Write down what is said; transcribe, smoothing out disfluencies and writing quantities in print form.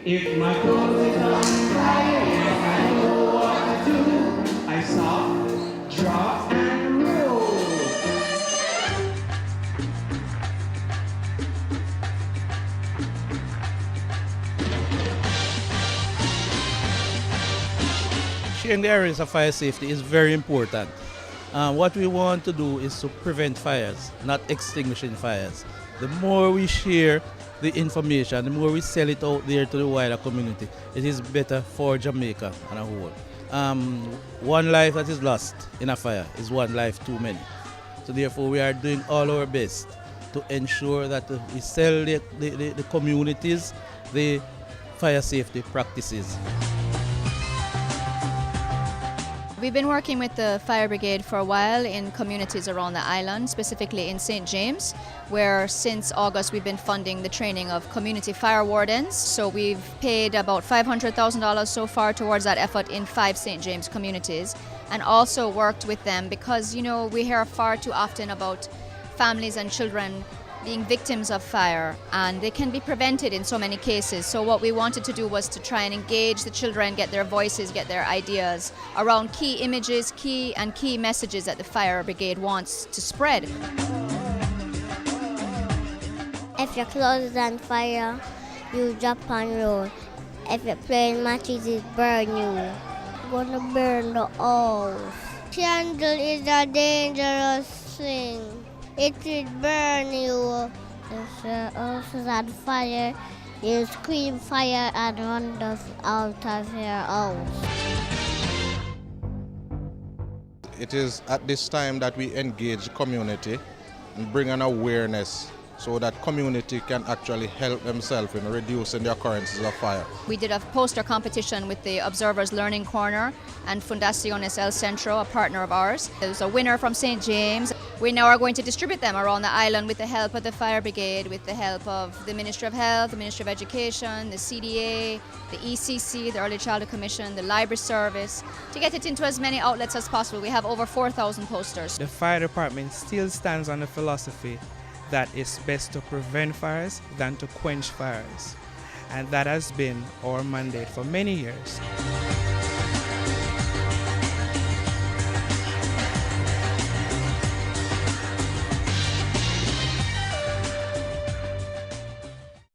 If my clothes is on fire, yes, I know what to do. I stop, drop, and roll. Sharing the areas of fire safety is very important. What we want to do is to prevent fires, not extinguishing fires. The more we share the information, the more we sell it out there to the wider community, it is better for Jamaica as a whole. One life that is lost in a fire is one life too many. So therefore we are doing all our best to ensure that we sell the communities the fire safety practices. We've been working with the fire brigade for a while in communities around the island, specifically in St. James, where since August we've been funding the training of community fire wardens. So we've paid about $500,000 so far towards that effort in 5 St. James communities, and also worked with them because, you know, we hear far too often about families and children being victims of fire, and they can be prevented in so many cases. So what we wanted to do was to try and engage the children, get their voices, get their ideas around key images, key messages that the fire brigade wants to spread. If your clothes is on fire, you drop on road. If your plane matches, it burn you. Gonna burn the house. Candle is a dangerous thing. It will burn you. If the house is on fire, you scream fire and run out of your house. It is at this time that we engage the community and bring an awareness so that community can actually help themselves in reducing the occurrences of fire. We did a poster competition with the Observers Learning Corner and Fundaciones El Centro, a partner of ours. There was a winner from St. James. We now are going to distribute them around the island with the help of the fire brigade, with the help of the Ministry of Health, the Ministry of Education, the CDA, the ECC, the Early Childhood Commission, the Library Service, to get it into as many outlets as possible. We have over 4,000 posters. The fire department still stands on the philosophy that it's best to prevent fires than to quench fires. And that has been our mandate for many years.